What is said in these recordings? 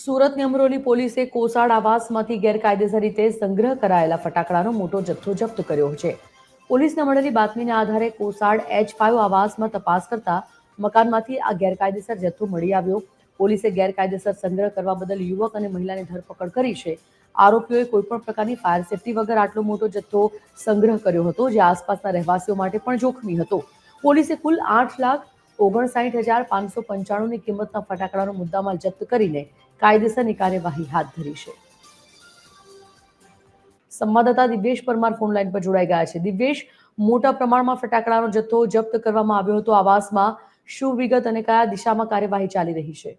સુરતની અમરોલી પોલીસે કોસાડ આવાસમાંથી ગેરકાયદેસર રીતે સંગ્રહ કરાયેલા ફટાકડાનો મોટો જથ્થો જપ્ત કર્યો છે. પોલીસને મળેલી બાતમીના આધારે કોસાડ H5 આવાસમાં તપાસ કરતા મકાનમાંથી આ ગેરકાયદેસર જથ્થો મળી આવ્યો. પોલીસે ગેરકાયદેસર સંગ્રહ કરવા બદલ યુવક અને મહિલાની ધરપકડ કરી છે. આરોપીઓએ કોઈપણ પ્રકારની ફાયર સેફટી વગર આટલો મોટો જથ્થો સંગ્રહ કર્યો હતો, જે આસપાસના રહેવાસીઓ માટે પણ જોખમી હતો. પોલીસે કુલ 8,59,595ની કિંમતના ફટાકડાનો મુદ્દામાલ જપ્ત કરીને કાયદેસરની કાર્યવાહી હાથ ધરી છે. સંવાદદાતા દિવ્યેશ પરમાર ફોન લાઈન પર જોડાઈ ગયા છે. દિવ્યેશ, મોટા પ્રમાણમાં ફટાકડાનો જથ્થો જપ્ત કરવામાં આવ્યો હતો આવાસમાં. શું વિગત અને કયા દિશામાં કાર્યવાહી ચાલી રહી છે?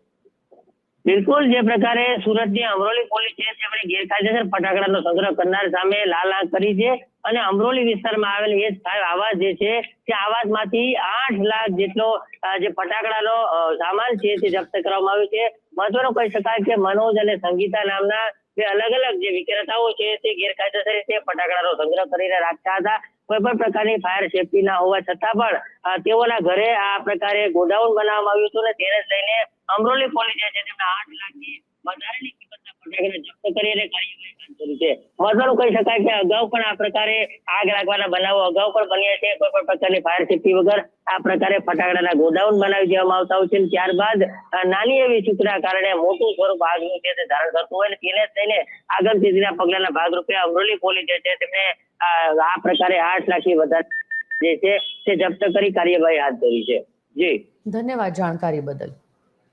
બિલકુલ, જે પ્રકારે સુરતની અમરોલી પોલીસ છે તેમણે ગેરકાયદેસર ફટાકડાનો સંગ્રહ કરનાર સામે લાલ આંખ કરી છે અને અમરોલી વિસ્તારમાં આવેલ H5 આવાસ જે છે તે આવાસમાંથી 8 લાખ જેટલો જે ફટાકડાનો સામાન છે તે જપ્ત કરવામાં આવ્યો છે. મહત્વનું કહી શકાય કે મનોજ અને સંગીતા નામના બે અલગ અલગ જે વિક્રેતાઓ છે તે ગેરકાયદેસર રીતે ફટાકડાનો સંગ્રહ કરીને રાખતા હતા. કોઈ પણ પ્રકારની ફાયર સેફટી ના હોવા છતાં પણ તેઓના ઘરે આ પ્રકારે ગોડાઉન બનાવવામાં આવ્યું હતું અને તેને લઈને અમરોલી પોલીસે છે તેમના 8 લાખથી વધારેની કિંમતના ફટાકડા જપ્ત કરી અને કાર્યવાહી હાથ ધરી છે. મહત્વનું કહી શકાય કે અગાઉ પણ આ પ્રકારે આગ લાગવાના બનાવો અગાઉ પણ બન્યા છે. કોઈ પણ પ્રકારની ફાયર સેફટી વગર આ પ્રકારે ફટાકડાના ગોડાઉન બનાવી દેવામાં આવતા હોય છે. ત્યારબાદ નાની એવી ચૂકના કારણે મોટું સ્વરૂપ આગનું છે તે ધારણ કરતું હોય અને તેને લઈને આગળ સ્થિતિના પગલાના ભાગરૂપે અમરોલી પોલીસ જે છે તેમને આ પ્રકારે 8 લાખથી વધારે જે છે તે જપ્ત કરી કાર્યવાહી હાથ ધરી છે. જી, ધન્યવાદ જાણકારી બદલ.